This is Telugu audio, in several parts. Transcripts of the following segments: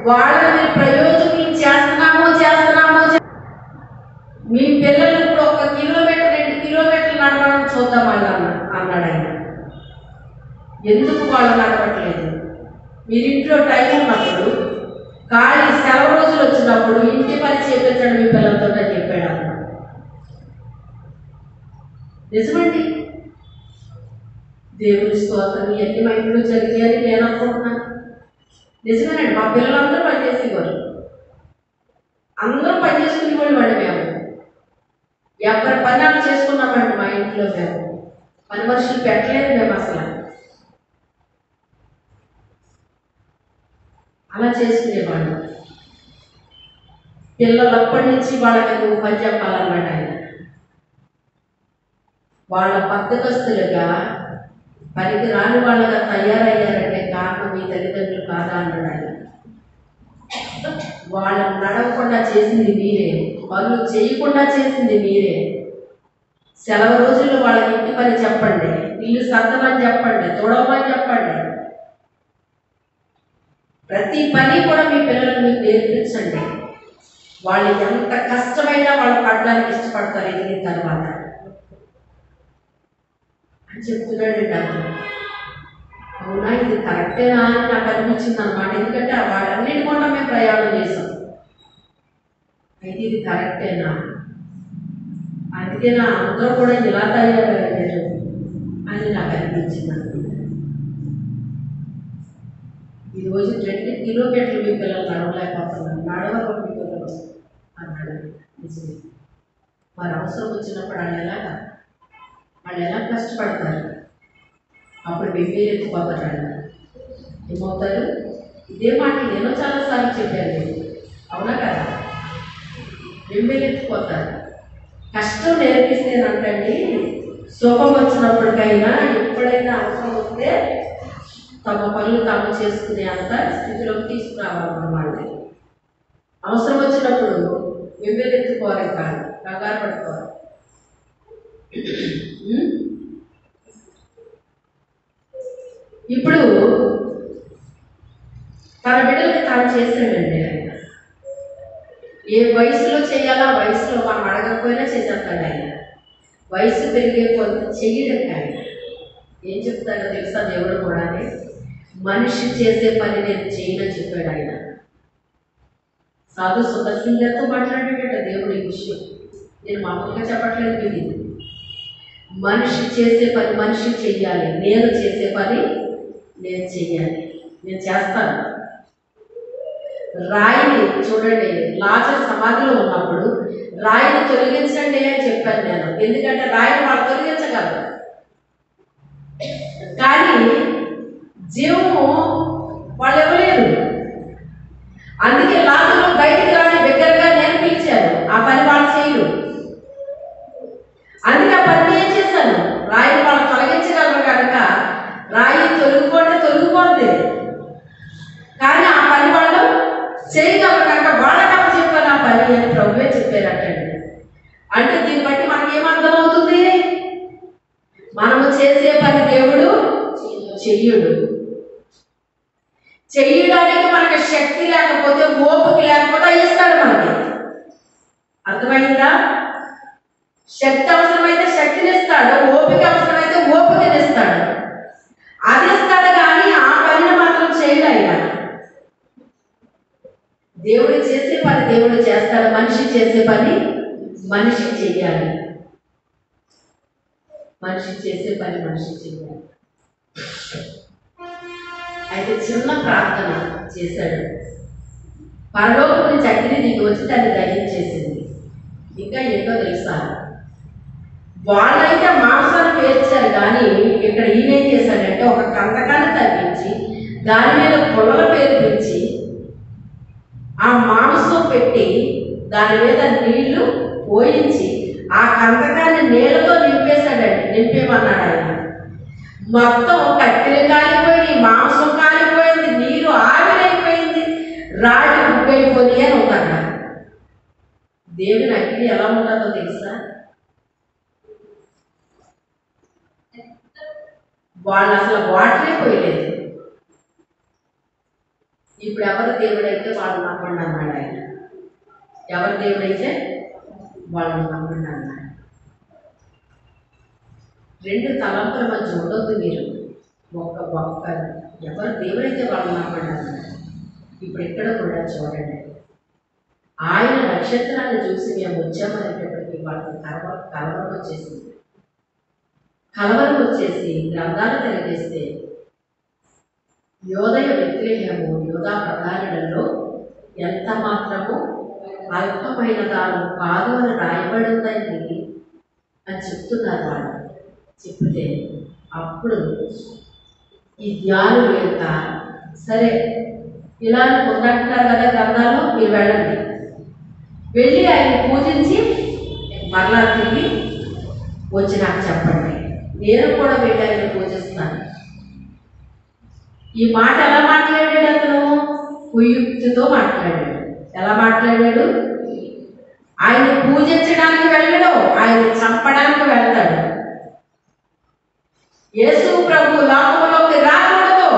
వాళ్ళని ప్రయోజనం చేస్తున్నామో మీ పిల్లలు ఇప్పుడు 1 కిలోమీటర్ 2 కిలోమీటర్లు నడవడం చూద్దాం అన్నాడు ఆయన. ఎందుకు వాళ్ళు నడవట్లేదు? మీరు ఇంట్లో టైం ఉన్నప్పుడు, ఖాళీ సెలవు రోజులు వచ్చినప్పుడు ఇంటి పని చేపించండి మీ పిల్లలతో అని చెప్పాడు అన్న. నిజమండి. దేవుని స్తోత్రం. ఇవన్నీ మా ఇంట్లో జరిగాయని నేను అనుకుంటున్నాను. నిజమేనండి. మా పిల్లలందరూ పనిచేసేవారు, అందరూ పనిచేసుకునేవాళ్ళు వాడు. మేము ఎవరి పని అలా చేసుకున్నామండి. మా ఇంట్లో మేము పని మనుషులు పెట్టలేదు. మేము అసలు అలా చేసుకునేవాళ్ళు. పిల్లలప్పటి నుంచి వాళ్ళకి నువ్వు పని చెప్పాలన్నాడు ఆయన. వాళ్ళ బద్దకస్తులుగా పనికి రాని వాళ్ళగా తయారయ్యారంటే కారణం మీ తల్లిదండ్రులు కాదా అన్నాడు ఆయన. వాళ్ళని నడవకుండా చేసింది మీరే, వాళ్ళు చేయకుండా చేసింది మీరే. సెలవు రోజుల్లో వాళ్ళకి ఇంటి పని చెప్పండి, ఇల్లు సర్దమని చెప్పండి, తొడవమని చెప్పండి. ప్రతి పని కూడా మీ పిల్లలకు మీకు నేర్పించండి. వాళ్ళు ఎంత కష్టమైనా వాళ్ళు పడడానికి ఇష్టపడతారు ఎదిగిన తర్వాత అని చెప్తున్నాడండి అతను. అవునా, ఇది కరెక్టేనా అని నాకు అనిపించింది అనమాట. ఎందుకంటే వాడన్నిటి కూడా మేము ప్రయాణం చేసాం. అయితే ఇది కరెక్టేనా, అందుకేనా అందరూ కూడా ఇలా తయారయ్యారు అని నాకు అనిపించింది అనమాట. ఈరోజు 2 కిలోమీటర్లు మీ పిల్లలు నడవలేకపోతున్నారు. నడవరు మీ పిల్లలు అన్నాడు. నిజమే. మరి అవసరం వచ్చినప్పుడు వాళ్ళు ఎలా కష్టపడతారు? అప్పుడు బెంబేలు ఎత్తుకోతారు. ఏమవుతారు? ఇదే మాట నేను చాలాసార్లు చెప్పాను. అవునా కదా? బెంబేలు ఎత్తుకోతారు. కష్టం నేర్పిస్తేనంటండి, సుఖం వచ్చినప్పటికైనా ఎప్పుడైనా అవసరం వస్తే తమ పనులు తాము చేసుకునే అంత స్థితిలోకి తీసుకురావాలి. వాళ్ళని అవసరం వచ్చినప్పుడు బెంబేలు ఎత్తుకోవాలి, కాదు కంగారు పట్టుకోవాలి. ఇప్పుడు తన బిడ్డలకి తాను చేశాడండి ఆయన. ఏ వయసులో చేయాలో ఆ వయసులో మనం అడగకపోయినా చేసేస్తాడు ఆయన. వయసు పెరిగే కొంత చెయ్యడం ఆయన. ఏం చెప్తాడో తెలుసా? దేవుడు కూడా మనిషి చేసే పని నేను చేయనని చెప్పాడు ఆయన. సాధు సుదర్శన్ గారితో మాట్లాడాడట దేవుడు ఈ విషయం. నేను మామూలుగా చెప్పట్లేదు. ఇది మనిషి చేసే పని మనిషి చెయ్యాలి, నేను చేసే పని నేను చెయ్యాలి, నేను చేస్తాను. రాయిని చూడండి, లాజరు సమాధిలో ఉన్నప్పుడు రాయిని తొలగించండి అని చెప్పాను నేను. ఎందుకంటే రాయిని వాళ్ళు తొలగించగలరు, కానీ జీవము వాళ్ళు ఇవ్వలేరు. అందుకే లాజరు బయటికి రాని దగ్గరగా నేను పిలిచాను. ఆ పని వాళ్ళు చేయరు. అందుకే ఆ పని ఏం చేశాను? రాయిని వాళ్ళు తొలగించగలరు కనుక రాయి తొలగిపోద్ది, కానీ ఆ పని వాళ్ళు చేయగలరు కనుక వాళ్ళకి చెప్పాను ఆ పని అని ప్రభువే చెప్పారటండి. అంటే దీన్ని బట్టి మనకి ఏమర్థమవుతుంది? మనము చేసే పని దేవుడు చెయ్యడానికి మనకి శక్తి లేకపోతే, ఓపిక లేకపోతే ఇస్తాడు మనకి. అర్థమైందా? శక్తి అవసరమైతే శక్తిని ఇస్తాడు, ఓపిక అవసరమైతే ఓపికని ఇస్తాడు. అది ఇస్తాడు, కానీ ఆ పనిని మాత్రం చేయలేక. దేవుడు చేసే పని దేవుడు చేస్తాడు, మనిషి చేసే పని మనిషి చెయ్యాలి. మనిషి చేసే పని మనిషి చెయ్యాలి. అయితే చిన్న ప్రార్థన చేశాడు. పరలోకం నుంచి అగ్ని దిగి వచ్చి దాన్ని దహించేసింది. ఇంకా ఏంటో తెలుసా? వాళ్ళైతే మాంసాన్ని పేర్చారు, కానీ ఇక్కడ ఈయనేం చేశాడంటే ఒక కందకాన్ని తగ్గించి దాని మీద పొలల పేర్పించి ఆ మాంసం పెట్టి దాని మీద నీళ్లు పోయించి ఆ కందకాన్ని నీళ్లతో నింపేమన్నాడు ఆయన. మొత్తం కట్టెలు కాలిపోయి, మాంసం కాలిపోయింది, నీరు ఆవిరైపోయింది, రాళ్ళు ఉప్పైపోయి అని ఉందట. దేవుని అగ్ని ఎలా ఉంటుందో తెలుసా? వాళ్ళు అసలు వాటరే పోయలేదు. ఇప్పుడు ఎవరు దేవుడైతే వాళ్ళు నమ్మండి అన్నాడు ఆయన. ఎవరు దేవుడైతే వాళ్ళు నమ్మండి అన్నాడు. రెండు తలంపుల మధ్య ఉండొద్దు మీరు. ఒక్క ఎవరు దేవుడైతే వాళ్ళు నమ్మండి అన్నాడు. ఇప్పుడు ఎక్కడ కూడా చూడండి, ఆయన నక్షత్రాన్ని చూసి మేము వచ్చామనేటప్పటికీ వాళ్ళకి కలవరం వచ్చేసింది. కలవరం వచ్చేసి గ్రంథాలు తెలియజేస్తే యోదయ బెత్లెహేము యూదా ప్రధానులలో ఎంత మాత్రము అల్పమైన దాను కాదు అని రాయబడిందండి అని చెప్తున్నారు వాళ్ళు. చెప్తే అప్పుడు ఈ ధ్యానులు ఎంత సరే ఇలా పొందంటున్నారు కదా గ్రంథాలు, మీరు వెళ్ళండి, వెళ్ళి ఆయన పూజించి మరలా తిరిగి వచ్చి నాకు చెప్పండి, నేను కూడా వెళ్ళి ఆయన పూజిస్తాను. ఈ మాట ఎలా మాట్లాడాడు అతను? కుయుక్తితో మాట్లాడాడు. ఎలా మాట్లాడాడు? ఆయన పూజించడానికి వెళ్ళడు, ఆయన చంపడానికి వెళ్తాడు. యేసు ప్రభు లోకంలోకి రాకూడదు.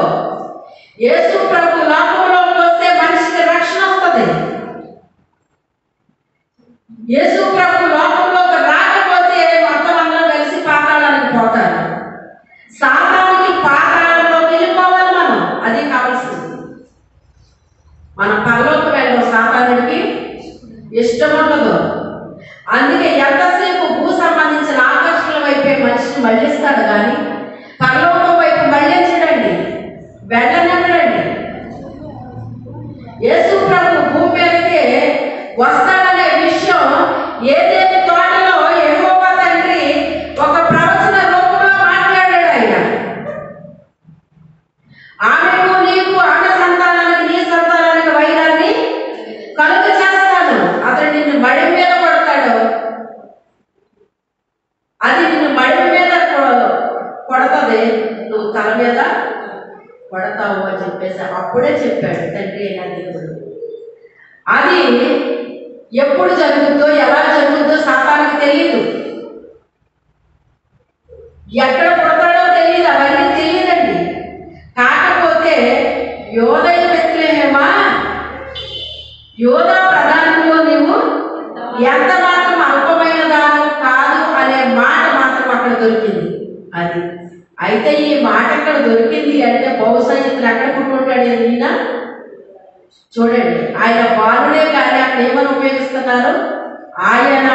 యేసు ప్రభు లోకంలోకి వస్తే మనిషికి రక్షణ వస్తుంది. యేసు ప్రభు లోకంలోకి రాకపోతే మొత్తం అందరూ కలిసి పాతాళానికి పోతారు. సాతానికి పాతాళంలోకి వెళ్ళిపోవాలి మనం, అది కావాల్సింది. మన పరలోకి వెళ్ళడం సాతానుడికి ఇష్టం ఉండదు. అందుకే ఎంతసేపు భూ సంబంధించిన ఆకర్షణల వైపే మనిషిని మళ్ళిస్తాడు కానీ పరలోకం వైపు మళ్ళించడండి, వెళ్ళనివ్వడండి. యేసు ప్రభు భూమి మీదకే వస్తాడనే విషయం ఏదేని తోటలో యెహోవా తండ్రి ఒక ప్రవచన రూపంలో మాట్లాడాడు. ఆయన ఆమెకు నీకు ఆమె సంతానానికి నీ సంతానానికి వైరాన్ని కలుగ చేస్తాడు. అతడు నిన్ను మడి మీద కొడతాడు, అది నిన్ను మడి మీద కొడతది, నువ్వు తల మీద కొడతావు అని చెప్పేసి అప్పుడే చెప్పాడు తండ్రి అయిన దేవుడు. అది ఎప్పుడు జరుగుతుందో ఎలా జరుగుతుందో సాతానికి తెలియదు, ఎక్కడ కొడతాడో తెలియదు, అవన్నీ తెలియదండి. కాకపోతే యోదయ బెత్లెహేమా యోధా ప్రధానంలో నీవు ఎంత మాత్రం అల్పమైన దాని కాదు అనే మాట మాత్రం అక్కడ దొరికింది. అది అయితే ఈ మాట అక్కడ దొరికింది అంటే బహుశా ఇతను ఎక్కడ పుట్టుకుంటాడు ఈయన చూడండి. ఆయన బాలుడే కానీ అక్కడ ఏమని ఉపయోగిస్తున్నారు? ఆయన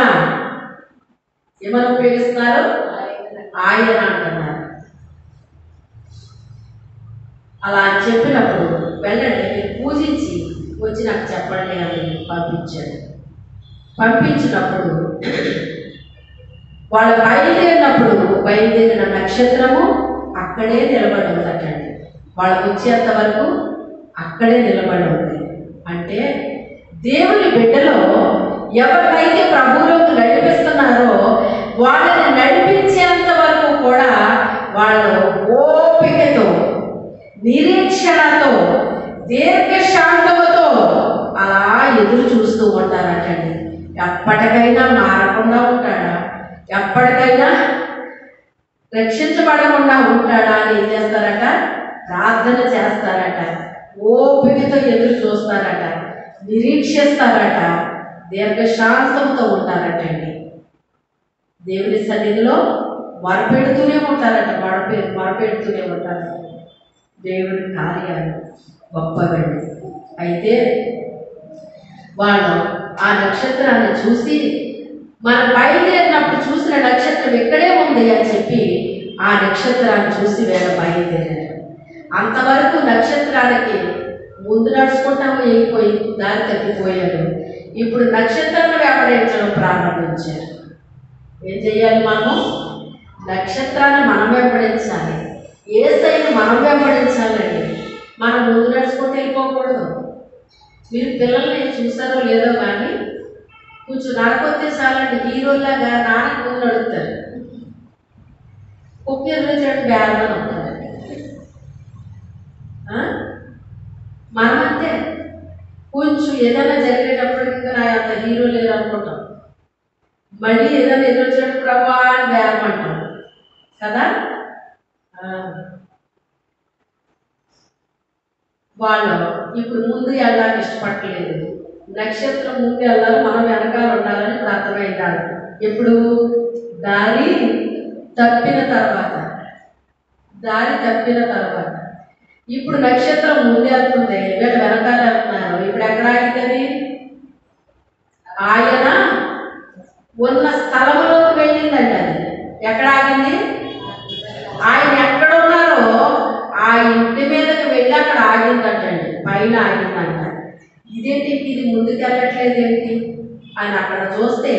ఏమని ఉపయోగిస్తున్నారు? ఆయన అంటున్నారు. అలా చెప్పినప్పుడు వెళ్ళండి, మీరు పూజించి వచ్చి నాకు చెప్పండి అని పంపించాడు. పంపించినప్పుడు వాళ్ళు బయలుదేరిన నక్షత్రము అక్కడే నిలబడి ఉందటండి. వాళ్ళకు వచ్చేంత వరకు అక్కడే నిలబడి ఉంది. అంటే దేవుని బిడ్డలో ఎవరినైతే ప్రభువులోకి నడిపిస్తున్నారో వాళ్ళని నడిపించేంత వరకు కూడా వాళ్ళు ఓపికతో, నిరీక్షణతో, దీర్ఘశాంతముతో అలా ఎదురు చూస్తూ ఉంటారటండి. ఎప్పటికైనా మారకుండా ఉంటాడా, ఎప్పటికైనా రక్షించబడకుండా ఉంటాడా అని ఏం చేస్తారట? ప్రార్థన చేస్తారట, ఓపికతో ఎదురు చూస్తారట, నిరీక్షిస్తారట, దీర్ఘశాంతంతో ఉంటారటండి. దేవుని సన్నిధిలో మొరపెడుతూనే ఉంటారట, మొరపెడుతూనే ఉంటారట. దేవుని కార్యాలు గొప్పవండి. అయితే వాళ్ళు ఆ నక్షత్రాన్ని చూసి, మనం బయలుదేరినప్పుడు చూసిన నక్షత్రం ఇక్కడే ఉంది అని చెప్పి ఆ నక్షత్రాన్ని చూసి వేళ బయలుదేరారు. అంతవరకు నక్షత్రానికి ముందు నడుచుకుంటా వెళ్ళిపోయి దారి తప్పిపోయారు. ఇప్పుడు నక్షత్రాన్ని వెంబడించడం ప్రారంభించారు. ఏం చేయాలి? మనము నక్షత్రాన్ని మనం వెంబడించాలి, యేసయ్యను మనం వెంబడించాలండి. మనం ముందు నడుచుకుంటూ వెళ్ళిపోకూడదు. మీరు పిల్లల్ని చూసారో లేదో కానీ కొంచెం నడకొస్తే చాలండి, హీరోలాగా నాన్నకి ముందు నడుపుతారు, కుక్కర్లో చేయడం బేరమని ఉంటారు. మనమంతే కొంచెం ఏదైనా జరిగేటప్పుడు ఇంకా నా అంత హీరో లేరు అనుకుంటాం, మళ్ళీ ఏదైనా ఎదురొచ్చినప్పుడు ప్రభా అని బేరమంటాం కదా. వాళ్ళు ఇప్పుడు ముందు వెళ్ళడానికి ఇష్టపడలేదు. నక్షత్రం ముందు వెళ్ళాలి, మనం వెనకాల ఉండాలని ఇప్పుడు అర్థమైందారు. ఎప్పుడు దారి తప్పిన తర్వాత ఇప్పుడు నక్షత్రం ముందు వెళ్తుంది, వీళ్ళు వెనకాల వెళ్తున్నారు. ఇప్పుడు ఎక్కడ ఆగిందని ఆయన ఉన్న స్థలంలోకి వెళ్ళిందండి. అది ఎక్కడ ఆగింది? ఆయన ఎక్కడ ఉన్నారో ఆ ఇంటి మీదకి వెళ్ళి అక్కడ ఆగిందంటండి, పైన ఆగిందంట. ఇదేంటి ఇది ముందుకు వెళ్ళట్లేదు ఏంటి ఆయన అక్కడ చూస్తే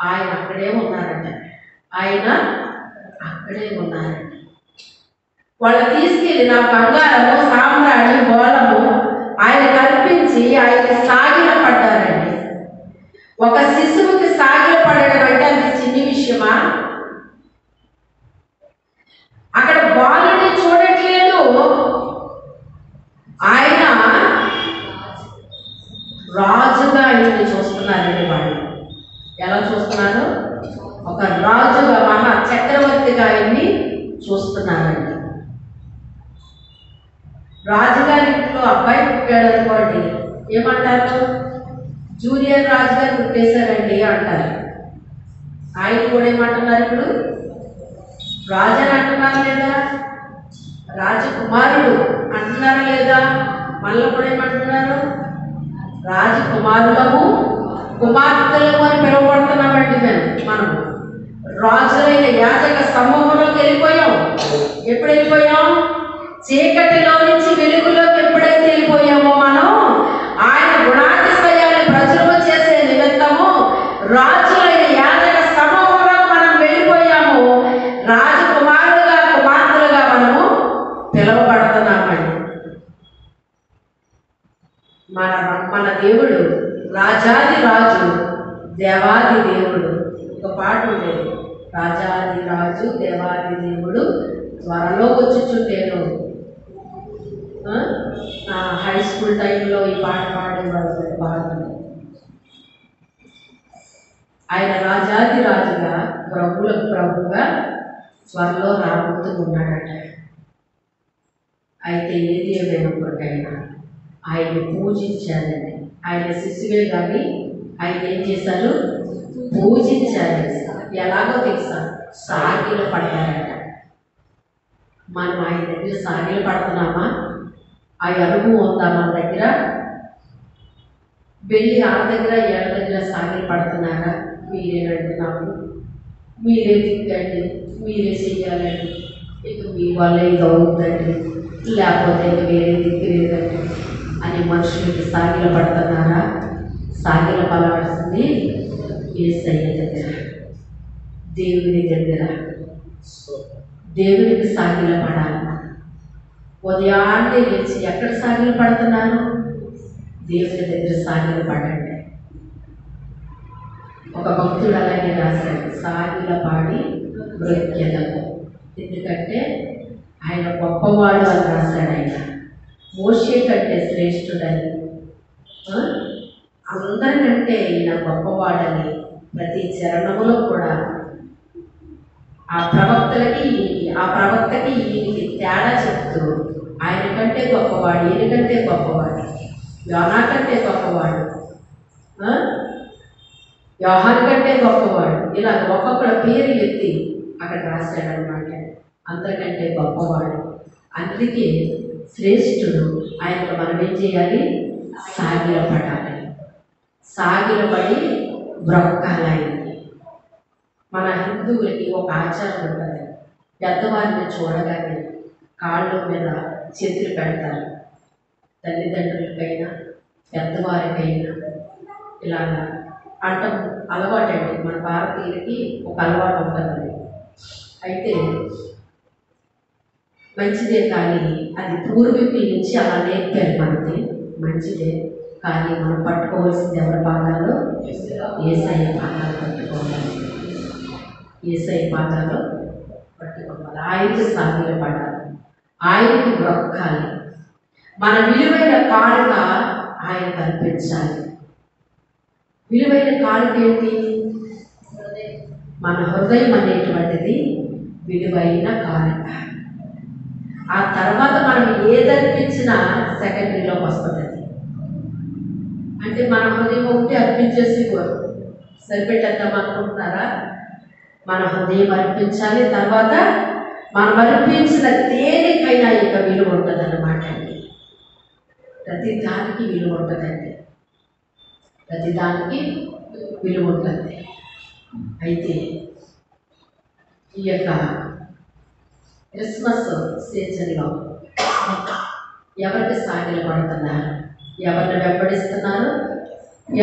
ఆయన అక్కడే ఉన్నారంట. వాళ్ళు తీసుకెళ్ళి నా బంగారము సామ్రాణి బోళము ఆయన కల్పించి ఆయన సాగిల పడ్డారండి. ఒక శిశువుకి సాగిల పడడం అంటే అది చిన్న విషయమా? అక్కడ బాలుని చూడట్లేదు, ఆయన రాజుగా ఆయన్ని చూస్తున్నారండి. వాళ్ళు ఎలా చూస్తున్నారు? ఒక రాజుగా, మహా చక్రవర్తిగా ఆయన్ని చూస్తున్నారండి. రాజుగారి ఇంట్లో అబ్బాయి పుట్టాడు అనుకోండి, ఏమంటారు? జూనియర్ రాజుగారు పుట్టేశారండి అంటారు. ఆయన కూడా ఏమంటున్నారు? ఇప్పుడు రాజు అని అంటున్నారు లేదా? రాజకుమారుడు అంటున్నారా లేదా? మళ్ళీ కూడా ఏమంటున్నారు? రాజకుమారులము కుమార్తెలము అని పిలువబడుతున్నామండి. మనం రాజులైన యాజక సమూహంలోకి వెళ్ళిపోయాం. ఎప్పుడు వెళ్ళిపోయాం? చీకటిలో నుంచి వెలుగులోకి ఎప్పుడైతే వెళ్ళిపోయామో మనం, ఆయన గుణాతిశయాన్ని ప్రచురము చేసే నిమిత్తము రాజులైన యాజక సమూహంలో మనం వెళ్ళిపోయాము. రాజకుమారులుగా కుమార్తెలుగా మనము పిలువబడుతున్నామండి. మన దేవుడు రాజాది రాజు, దేవాది దేవుడు. ఒక పాట ఉండేది, రాజాది రాజు దేవాది దేవుడు త్వరలో వచ్చుచుంటేను. హై స్కూల్ టైంలో ఈ పాట పాడేవాళ్ళు బాగా. ఆయన రాజాది రాజుగా ప్రభువులకు ప్రభువుగా త్వరలో రాబోతూ ఉన్నాడట. అయితే ఏది ఏమైనప్పటికైనా ఆయన పూజించారండి. ఆయన శిశువే కానీ ఆయన ఏం చేశారు? పూజించారు. ఎలాగో తెలుసా? సాగిల పడ్డారట. మనం ఆయన దగ్గర సాగిల పడుతున్నామా? ఆ అనుభవం ఉందా మన దగ్గర? వెళ్ళి ఆ దగ్గర ఏళ్ళ దగ్గర సాగిల పడుతున్నారా? మీరేనండి నాకు, మీరే దిక్కండి, మీరే చెయ్యాలండి, ఇక మీ వల్ల ఇది అవుతుందండి, లేకపోతే ఇక వేరే దిక్కు లేదండి అని మనుషులకి సాగిల పడుతున్నారా? సాగిల పడాల్సింది యేసయ్య దగ్గర, దేవుని దగ్గర. దేవునికి సాగిల పడాలి. ఉదయాన్నే లేచి ఎక్కడ సాగిల పడుతున్నారు? దేవుని దగ్గర సాగిల పడండి. ఒక భక్తుడు అలాగే రాశాడు, సాగిల పాడి మృత్యదము. ఎందుకంటే ఆయన గొప్పవాడు అని రాశాడు. ఆయన మోషే కంటే శ్రేష్ఠుడని, అందరికంటే ఈయన గొప్పవాడని ప్రతి చరణంలో కూడా ఆ ప్రవక్తకి ఈయనకి తేడా చెప్తూ ఆయన కంటే గొప్పవాడు, ఈయన కంటే గొప్పవాడు, యోనా కంటే గొప్పవాడు, యోహాను కంటే గొప్పవాడు, ఇలా ఒక్కొక్కల పేరు ఎత్తి అక్కడ రాశాడనమాట. అందరికంటే గొప్పవాడు, అందుకే శ్రేష్ఠుడు. ఆయనకు మనం ఏం చేయాలి? సాగిల పడాలి. సాగిల పడి బ్రొక్కాలి. మన హిందువులకి ఒక ఆచారం ఉంటుంది, పెద్దవారిని చూడగానే కాళ్ళ మీద చేతులు పెడతారు. తల్లిదండ్రులకైనా పెద్దవారికైనా ఇలాగా అంటాం, అలవాటండి. మన భారతీయులకి ఒక అలవాటు ఉంటుంది. అయితే మంచిదే, కానీ అది పూర్వీకుల నుంచి అలా నేర్పారు మనకి, మంచిదే. కానీ మనం పట్టుకోవాల్సింది ఎవరి పాదాలు? యేసయ్య పాదాలు పట్టుకోవాలి. యేసయ్య పాదాలు పట్టుకోవాలి. ఆయనకి సాగిల పడాలి, ఆయనకి బ్రొక్కాలి. మన విలువైన కానుక ఆయన కల్పించాలి. విలువైన కానుక ఏంటి? మన హృదయం అనేటువంటిది విలువైన కానుక. ఆ తర్వాత మనం ఏదర్పించినా సెకండరీలోకి వస్తుంది. అంటే మన హృదయం ఒకటి అర్పించేసి సరిపెట్టేద్దాం అనుకుంటున్నారా? మన హృదయం అర్పించాలి. తర్వాత మనం అర్పించిన దేనికైనా ఇక విలువ ఉంటుంది అన్నమాట అండి. ప్రతి దానికి విలువ ఉంటుందండి. ప్రతి దానికి విలువ ఉంటుంది. అయితే ఈ యొక్క క్రిస్మస్ సీజన్లో ఎవరికి సాగిల పడుతున్నారు, ఎవరిని వెంబడిస్తున్నారు,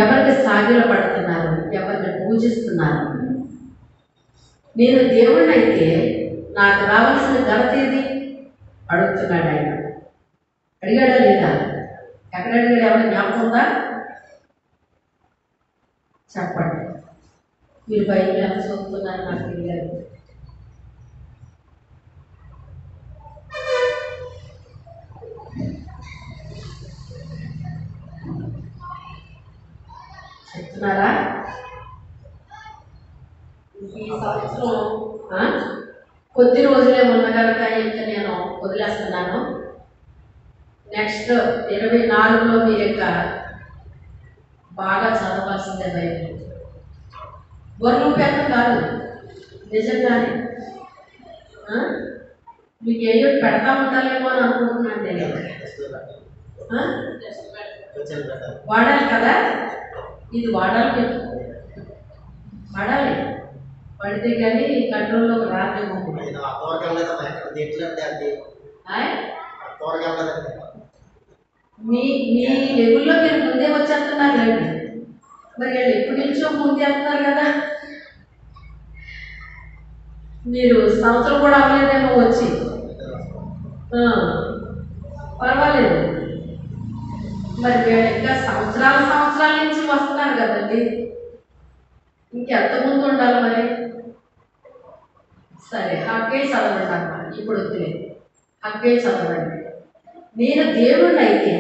ఎవరికి సాగిల పడుతున్నారు, ఎవరిని పూజిస్తున్నారు? నేను దేవుణ్ణి అయితే నాకు రావాల్సిన ఘనత ఏది అడుగుతున్నాడు ఆయన. అడిగాడా లేదా? ఎక్కడ అడిగాడు? ఎవరైనా జ్ఞాపకం ఉందా? చెప్పండి. మీరు బైబిల్ ఎంత చదువుతున్నారు నాకు తెలియదు. చెప్తున్నారా? ఈ సంవత్సరం కొద్ది రోజులే ఉన్న కనుక ఇంకా నేను వదిలేస్తున్నాను. నెక్స్ట్ 24లో మీరు ఇంకా బాగా చదవాల్సిందే బైబిల్. బొర్రూపేతం కాదు, నిజంగానే మీకు ఏదో పెడతా ఉంటారేమో అని అనుకుంటున్నాను నేను. వాడాలి కదా, ఇది వాడాలి, వాడాలి. పడితే కానీ కంట్రోల్లోకి రాదేమో. మీ మీ లెవెల్లో మీరు ముందే వచ్చేస్తున్నారు లేండి. మరి వాళ్ళు ఎప్పటి నుంచో ముందే వెళ్తున్నారు కదా. మీరు సంవత్సరం కూడా అవ్వలేదేమో వచ్చి. పర్వాలేదు. మరి వీళ్ళు ఇంకా సంవత్సరాల నుంచి వస్తున్నారు కదండి. ఇంకెంత ముందు ఉండాలి మరి? సరే, హక్కే చదవండి అమ్మా. ఇప్పుడు వద్దులేదు, హక్కే చదవండి. నేను దేవుడిని అయితే,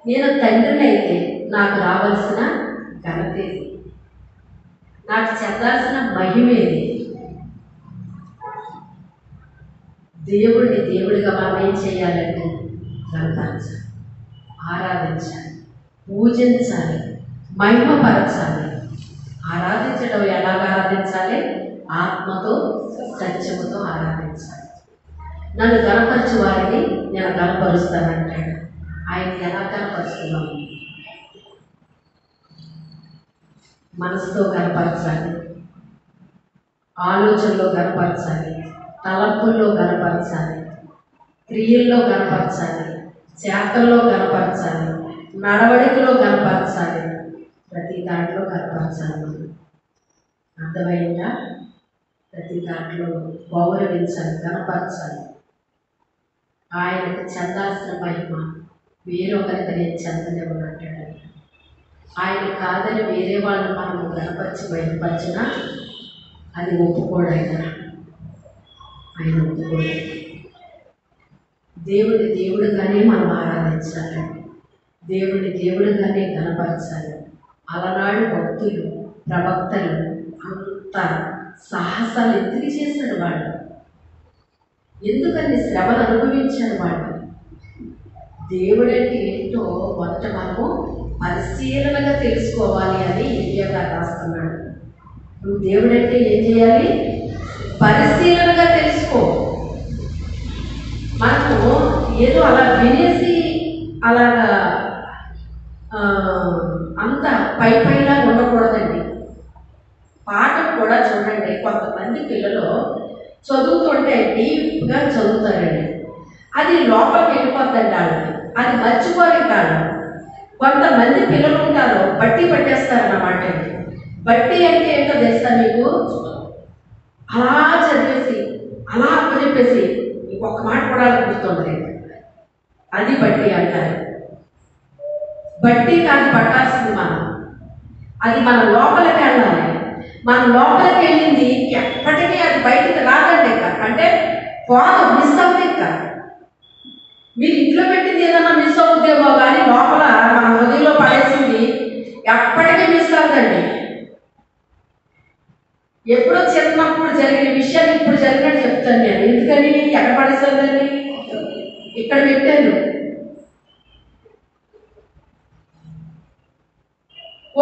నేను తండ్రిని అయితే నాకు రావాల్సిన ఘనతేది, నాకు చెందాల్సిన మహిమేది? దేవుడిని దేవుడిగా మనం ఏం చేయాలంటే గణపరచాలి, ఆరాధించాలి, పూజించాలి, మహిమపరచాలి. ఆరాధించడం ఎలాగ ఆరాధించాలి? ఆత్మతో సత్యముతో ఆరాధించాలి. నన్ను గణపరచు వారిని నేను గణపరుస్తానంటాడు. ఆయన ఎలా గణపరుస్తున్నాము? మనసుతో గణపరచాలి, ఆలోచనలో గణపరచాలి, తలంపుల్లో గణపరచాలి, క్రియల్లో గణపరచాలి, చేతల్లో గణపరచాలి, నడవడికలో గణపరచాలి, ప్రతి దాంట్లో గణపరచాలి. అర్థమైందా? ప్రతి దాంట్లో గౌరవించాలి, గణపరచాలి. ఆయనకు చెందాల్సిన మహిమ వేరొకరికి నేను చెందలేమని అంటాడు. ఆయన కాదని వేరే వాళ్ళని మనం గణపరిచి బయటపరిచినా అది ఒప్పుకోడు ఆయన ఒప్పుకోడు. దేవుడిని దేవుడిగానే మనం ఆరాధించాలండి, దేవుడిని దేవుడిగానే గణపరచాలి. అలనాడు భక్తులు, ప్రవక్తలు అంత సాహసాలు ఎందుకు చేశారు? వాళ్ళు ఎందుకని శ్రమను అనుభవించారు? వాళ్ళు దేవుడంటే ఏంటో మొదట మనము పరిశీలనగా తెలుసుకోవాలి అని ఇర్మియా రాస్తున్నాడు. నువ్వు దేవుడంటే ఏం చేయాలి? పరిశీలనగా తెలుసుకో. మనము ఏదో అలా వినేసి అలాగా అంత పైలా ఉండకూడదండి. పాఠం కూడా చూడండి, కొంతమంది పిల్లలు చదువుతుంటే డీప్గా చదువుతారండి, అది లోపలికి వెళ్ళిపోద్దండి వాళ్ళకి, అది మర్చిపోలే కాదు. కొంతమంది పిల్లలు ఉంటారు బట్టి పట్టేస్తారన్నమాట. బట్టి అంటే ఏంటో తెలుసా మీకు? అలా చదివేసి అలా అప్పచెప్పేసి ఇంకొక మాట కూడా గుర్తుంది, అది బట్టి అంటారు. బట్టి కాదు పట్టాల్సింది మనం, అది మన లోపలికి వెళ్ళాలి. మన లోపలికి వెళ్ళింది ఎప్పటికీ అది బయటికి రాదండి. అంటే పోదు, మిస్ అవుతుంది. మీరు ఇంట్లో పెట్టింది ఏదన్నా మిస్ అవుతుందేమో కానీ లోపల మన హృదయంలో పడేసింది ఎప్పటికీ మిస్ అవుతుందండి. ఎప్పుడో చిన్నప్పుడు జరిగిన విషయాన్ని ఇప్పుడు జరిగినట్టు చెప్తాను నేను. ఎందుకని ఎక్కడ పడేస్తుందండి? ఇక్కడ పెట్టాను.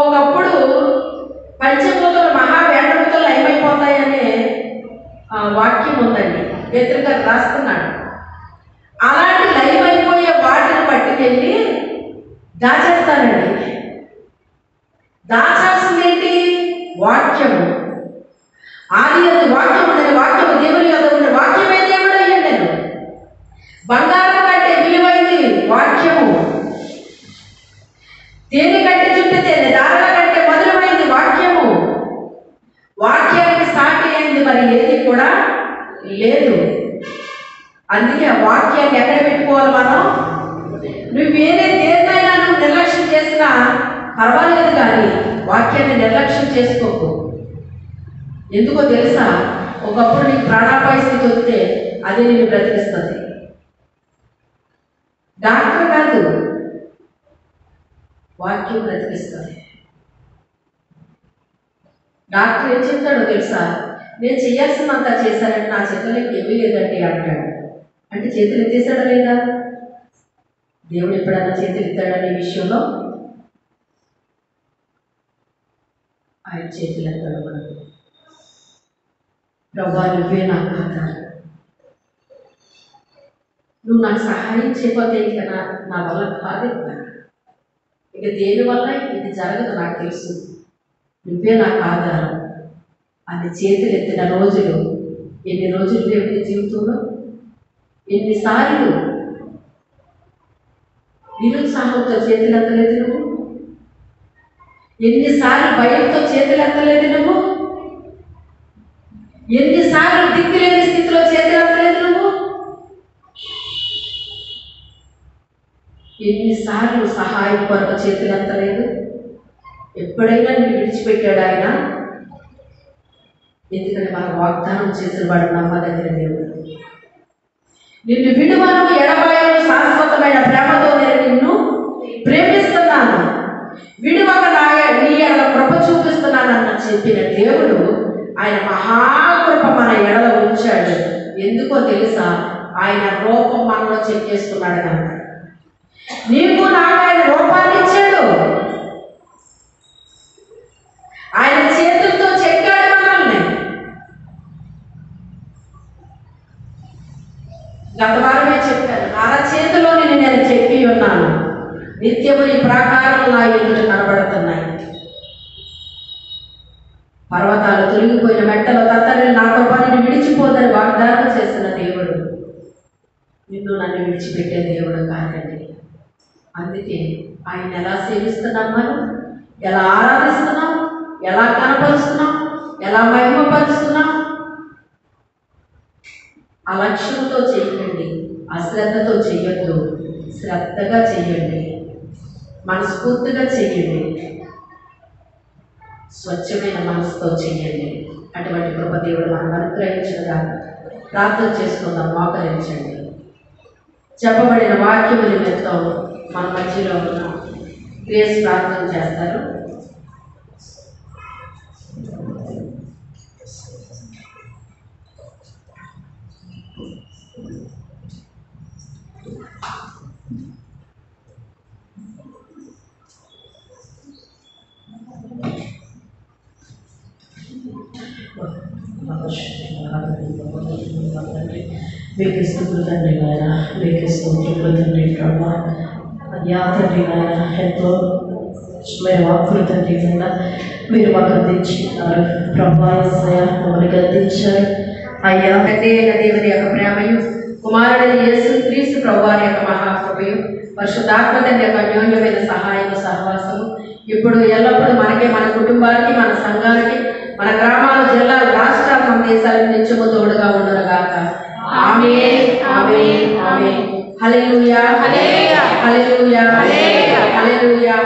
ఒకప్పుడు పంచభూతాలు మహావేంద్రభూతాలు ఏమైపోతాయనే వాక్యం ఉందండి. పేతురు గారు రాస్తున్నాడు. అలాంటి లైవ్ అయిపోయే వాటిని పట్టుకెళ్ళి దాచేస్తానండి. దాచాల్సింది ఏంటి? వాక్యము. ఆది వాక్యము ఉండే వాక్యము దేవుని యొద్ద ఉండే వాక్యమే దేవుడు అయ్యండి. బంగారం కంటే విలువైంది వాక్యము. దేని కంటే చుట్టూ తేనె దారుల కంటే మధురమైంది వాక్యము. వాక్యానికి సాటి అయింది మరి ఏది కూడా లేదు. అందుకే ఆ వాక్యాన్ని ఎక్కడ పెట్టుకోవాలి మనం? నువ్వు వేరే దేన్నైనా నువ్వు నిర్లక్ష్యం చేసినా పర్వాలేదు, కానీ వాక్యాన్ని నిర్లక్ష్యం చేసుకోకు. ఎందుకో తెలుసా? ఒకప్పుడు నీకు ప్రాణాపాయ స్థితి వస్తే అది నేను బ్రతికిస్తుంది. డాక్టర్ కాదు, వాక్యం బ్రతికిస్తుంది. డాక్టర్ ఏం చెప్తాడో తెలుసా? నేను చేయాల్సినంత చేశానంటే నా చేతులు ఏమీ లేదండి అంటాడు. అంటే చేతులు ఎత్తేసాడా లేదా? దేవుడు ఎప్పుడన్నా చేతులు ఎత్తాడనే విషయంలో ఆయన చేతులు ఎత్తాడు. మనకు ప్రభువా నువ్వే నాకు ఆధారం, నువ్వు నాకు సహాయం చేయకపోతే ఇక నా వల్ల కాదు, ఇక దేని వల్ల ఇది జరగదు, నాకు తెలుసు, నువ్వే నాకు ఆధారం అని చేతులు ఎత్తిన రోజులు ఎన్ని రోజులు దేవుడి జీవితంలో? ఎన్నిసార్లు నిరుత్సాహంతో చేతులు ఎత్తలేదు నువ్వు? ఎన్నిసార్లు భయంతో చేతులు ఎత్తలేదు నువ్వు? ఎన్నిసార్లు దిక్కులేని స్థితిలో చేతులు ఎత్తలేదు నువ్వు? ఎన్నిసార్లు సహాయం కొరకు చేతులు ఎత్తలేదు? ఎప్పుడైనా నిన్ను విడిచిపెట్టాడు ఆయన? ఎందుకంటే మనం వాగ్దానం చేసిన వాడు నమ్మదగిన దేవుడు. నిన్ను విడువను ఎడబాయను శాశ్వతమైన ప్రేమతో నేను నిన్ను ప్రేమిస్తున్నాను, విడువక నీ ఎడల కృప చూపిస్తున్నానన్న చెప్పిన దేవుడు ఆయన మహాకృప మన ఎడల ఉంచాడు. ఎందుకో తెలుసా? ఆయన రూపం మనలో చెక్కేసుకున్నాడు కనుక. నీకు నాకు ఆయన రూపాన్ని ఇచ్చాడు. ఆయన చేతులతో చెక్కాడు మనల్ని. గత వారమే చెప్పాను, అరచేతిలోని నేను చెప్పి ఉన్నాను, నిత్యము నీ ప్రాకారం నా ఎదుట కనబడుతున్నాయి. పర్వతాలు తొలగిపోయిన మెట్టలు తత్తని నా కృపని విడిచిపోదని వాగ్దానం చేసిన దేవుడు నిన్ను నన్ను విడిచిపెట్టే దేవుడు కాదండి. అందుకే ఆయన ఎలా సేవిస్తున్నాం, మనం ఎలా ఆరాధిస్తున్నాం, ఎలా కనపరుస్తున్నాం, ఎలా మహిమపరుస్తున్నాం? అలక్ష్యంతో చెయ్యండి, అశ్రద్ధతో చెయ్యొద్దు. శ్రద్ధగా చెయ్యండి, మనస్ఫూర్తిగా చెయ్యండి, స్వచ్ఛమైన మనసుతో చెయ్యండి. అటువంటి కృప దేవుడు మనం అనుగ్రహించగా ప్రార్థన చేసుకుందాం. మోకరించండి. చెప్పబడిన వాక్యము నిమిత్తం మన మధ్యలో ఉన్న గ్రేస్ ప్రార్థన చేస్తారు. మీకు స్తోత్రం తండ్రి నాయన, మీకు స్తోత్రం తండ్రి ప్రభా. అయ్యా తండ్రి నాయన, ఎంతో మీరు వాక్కులు తండ్రి నాయన మీరు మాకు అందించుకున్నారు ప్రభా. మమ్మల్ని గద్దించారు అయ్యా. తండ్రి అయిన దేవుని యొక్క ప్రేమయు, కుమారుడైన యేసు క్రీస్తు ప్రభువారి యొక్క మహాకృపయు, పరిశుద్ధాత్మ తండ్రి యొక్క అన్యోన్యమైన సహాయం సహవాసము ఇప్పుడు ఎల్లప్పుడూ మనకి, మన కుటుంబానికి, మన సంఘానికి, మన గ్రామాలు, జిల్లాలు, రాష్ట్రాలు, మన దేశాలకు నిత్యము తోడుగా ఉండునుగాక. ఆమేన్, ఆమేన్, ఆమేన్. హల్లెలూయా, హల్లెలూయా, హల్లెలూయా, హల్లెలూయా.